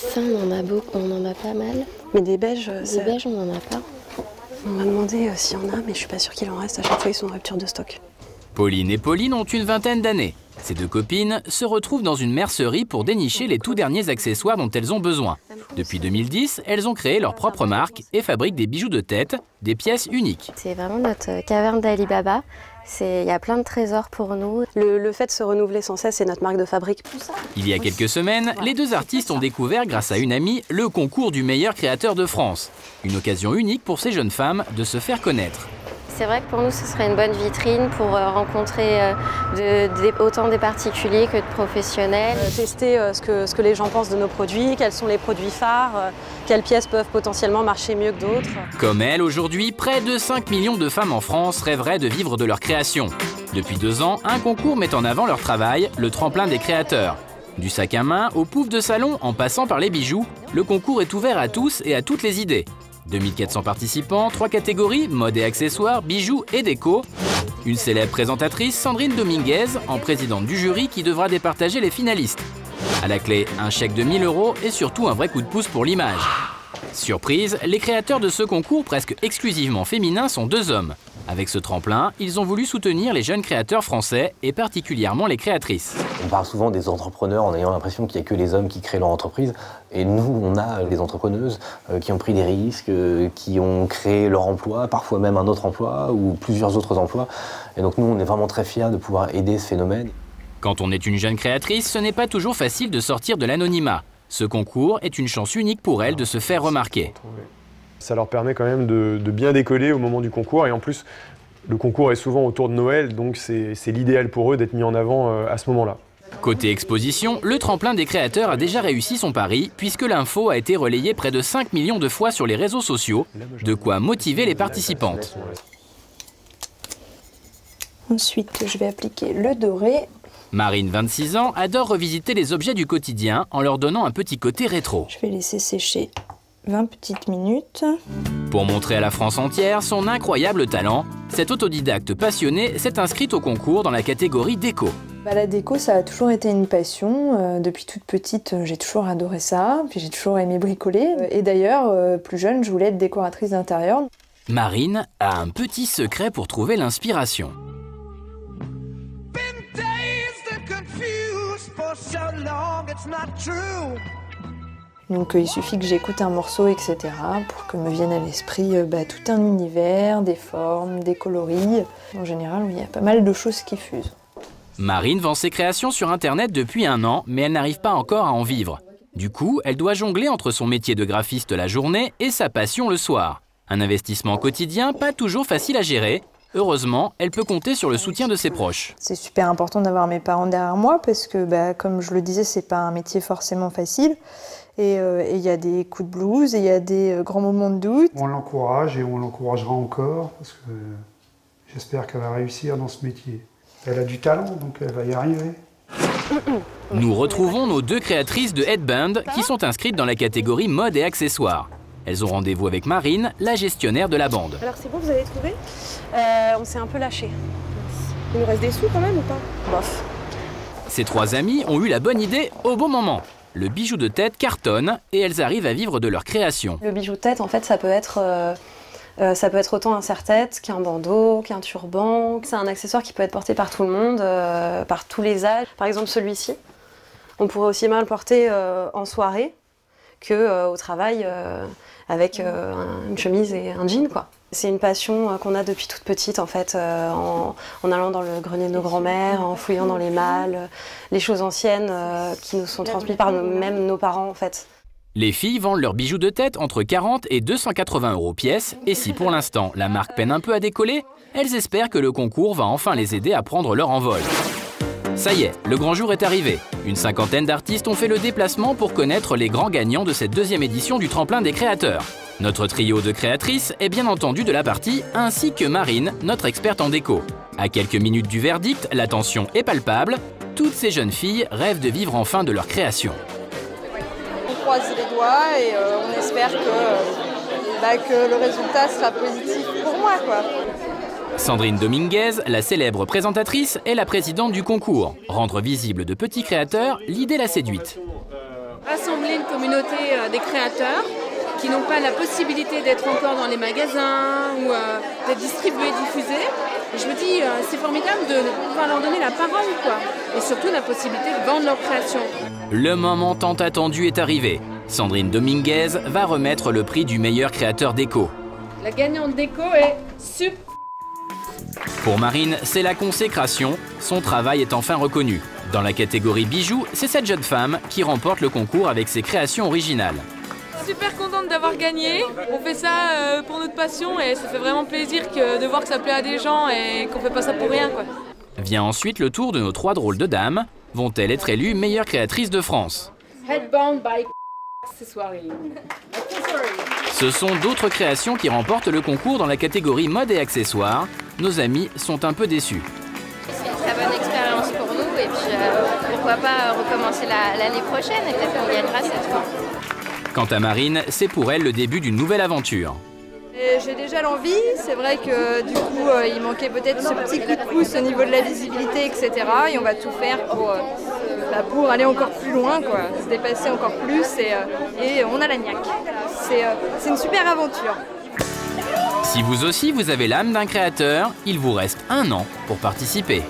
Ça, on en a beaucoup, on en a pas mal. Mais des beiges, des beiges, on n'en a pas. On m'a demandé s'il y en a, mais je suis pas sûre qu'il en reste. À chaque fois, ils sont en rupture de stock. Pauline et Pauline ont une vingtaine d'années. Ces deux copines se retrouvent dans une mercerie pour dénicher les tout derniers accessoires dont elles ont besoin. Depuis 2010, elles ont créé leur propre marque et fabriquent des bijoux de tête, des pièces uniques. C'est vraiment notre caverne d'Ali Baba. Il y a plein de trésors pour nous. Le fait de se renouveler sans cesse, c'est notre marque de fabrique. Il y a quelques semaines, les deux artistes ont découvert, grâce à une amie, le concours du meilleur créateur de France. Une occasion unique pour ces jeunes femmes de se faire connaître. C'est vrai que pour nous, ce serait une bonne vitrine pour rencontrer autant des particuliers que de professionnels. Tester ce que les gens pensent de nos produits, quels sont les produits phares, quelles pièces peuvent potentiellement marcher mieux que d'autres. Comme elle, aujourd'hui, près de 5 millions de femmes en France rêveraient de vivre de leur création. Depuis 2 ans, un concours met en avant leur travail, le tremplin des créateurs. Du sac à main au pouf de salon en passant par les bijoux, le concours est ouvert à tous et à toutes les idées. 2400 participants, 3 catégories, mode et accessoires, bijoux et déco. Une célèbre présentatrice, Sandrine Dominguez, en présidente du jury qui devra départager les finalistes. À la clé, un chèque de 1 000 € et surtout un vrai coup de pouce pour l'image. Surprise, les créateurs de ce concours presque exclusivement féminin sont 2 hommes. Avec ce tremplin, ils ont voulu soutenir les jeunes créateurs français et particulièrement les créatrices. On parle souvent des entrepreneurs en ayant l'impression qu'il n'y a que les hommes qui créent leur entreprise. Et nous, on a des entrepreneuses qui ont pris des risques, qui ont créé leur emploi, parfois même un autre emploi ou plusieurs autres emplois. Et donc nous, on est vraiment très fiers de pouvoir aider ce phénomène. Quand on est une jeune créatrice, ce n'est pas toujours facile de sortir de l'anonymat. Ce concours est une chance unique pour elles de se faire remarquer. Ça leur permet quand même de bien décoller au moment du concours et en plus, le concours est souvent autour de Noël, donc c'est l'idéal pour eux d'être mis en avant à ce moment-là. Côté exposition, le tremplin des créateurs a déjà réussi son pari puisque l'info a été relayée près de 5 millions de fois sur les réseaux sociaux, de quoi motiver les participantes. Ensuite, je vais appliquer le doré. Marine, 26 ans, adore revisiter les objets du quotidien en leur donnant un petit côté rétro. Je vais laisser sécher 20 petites minutes. Pour montrer à la France entière son incroyable talent, cette autodidacte passionnée s'est inscrite au concours dans la catégorie déco. La déco, ça a toujours été une passion. Depuis toute petite, j'ai toujours adoré ça. Puis j'ai toujours aimé bricoler. Et d'ailleurs, plus jeune, je voulais être décoratrice d'intérieur. Marine a un petit secret pour trouver l'inspiration. Donc il suffit que j'écoute un morceau, etc. pour que me vienne à l'esprit tout un univers, des formes, des coloris. En général, il y a pas mal de choses qui fusent. Marine vend ses créations sur Internet depuis 1 an, mais elle n'arrive pas encore à en vivre. Du coup, elle doit jongler entre son métier de graphiste la journée et sa passion le soir. Un investissement quotidien pas toujours facile à gérer. Heureusement, elle peut compter sur le soutien de ses proches. C'est super important d'avoir mes parents derrière moi parce que, comme je le disais, c'est pas un métier forcément facile. Et il y a des coups de blues, et il y a des grands moments de doute. On l'encourage et on l'encouragera encore parce que j'espère qu'elle va réussir dans ce métier. Elle a du talent, donc elle va y arriver. Nous retrouvons nos 2 créatrices de headband qui sont inscrites dans la catégorie mode et accessoires. Elles ont rendez-vous avec Marine, la gestionnaire de la bande. Alors c'est bon, vous avez trouvé? On s'est un peu lâché. Il nous reste des sous quand même ou pas? Bof. Ces 3 amies ont eu la bonne idée au bon moment. Le bijou de tête cartonne et elles arrivent à vivre de leur création. Le bijou de tête, en fait, ça peut être autant un serre-tête qu'un bandeau, qu'un turban. C'est un accessoire qui peut être porté par tout le monde, par tous les âges. Par exemple, celui-ci, on pourrait aussi bien le porter en soirée qu'au travail avec une chemise et un jean, quoi. C'est une passion qu'on a depuis toute petite, en fait, en allant dans le grenier de nos grands-mères, en fouillant dans les malles, les choses anciennes qui nous sont transmises par même nos parents, en fait. Les filles vendent leurs bijoux de tête entre 40 et 280 € pièce, et si pour l'instant la marque peine un peu à décoller, elles espèrent que le concours va enfin les aider à prendre leur envol. Ça y est, le grand jour est arrivé. Une 50aine d'artistes ont fait le déplacement pour connaître les grands gagnants de cette 2e édition du tremplin des créateurs. Notre trio de créatrices est bien entendu de la partie, ainsi que Marine, notre experte en déco. À quelques minutes du verdict, la tension est palpable. Toutes ces jeunes filles rêvent de vivre enfin de leur création. On croise les doigts et on espère que le résultat sera positif pour moi, quoi. Sandrine Dominguez, la célèbre présentatrice, est la présidente du concours. Rendre visible de petits créateurs, l'idée l'a séduite. Rassembler une communauté des créateurs qui n'ont pas la possibilité d'être encore dans les magasins ou d'être distribués, diffusés. Et je me dis, c'est formidable de pouvoir leur donner la parole, quoi. Et surtout la possibilité de vendre leur création. Le moment tant attendu est arrivé. Sandrine Dominguez va remettre le prix du meilleur créateur déco. La gagnante déco est super. Pour Marine, c'est la consécration. Son travail est enfin reconnu. Dans la catégorie bijoux, c'est cette jeune femme qui remporte le concours avec ses créations originales. Super contente d'avoir gagné. On fait ça pour notre passion et ça fait vraiment plaisir de voir que ça plaît à des gens et qu'on fait pas ça pour rien, quoi. Vient ensuite le tour de nos 3 drôles de dames. Vont-elles être élues meilleure créatrice de France? Headbound by accessoiring. Ce sont d'autres créations qui remportent le concours dans la catégorie mode et accessoires. Nos amis sont un peu déçus. C'est une très bonne expérience pour nous et puis pourquoi pas recommencer l'année prochaine et peut-être qu'on gagnera cette fois. Quant à Marine, c'est pour elle le début d'une nouvelle aventure. J'ai déjà l'envie, c'est vrai que du coup il manquait peut-être ce petit coup de pouce au niveau de la visibilité, etc. Et on va tout faire pour aller encore plus loin, quoi, se dépasser encore plus et on a la niaque. C'est une super aventure. Si vous aussi vous avez l'âme d'un créateur, il vous reste 1 an pour participer.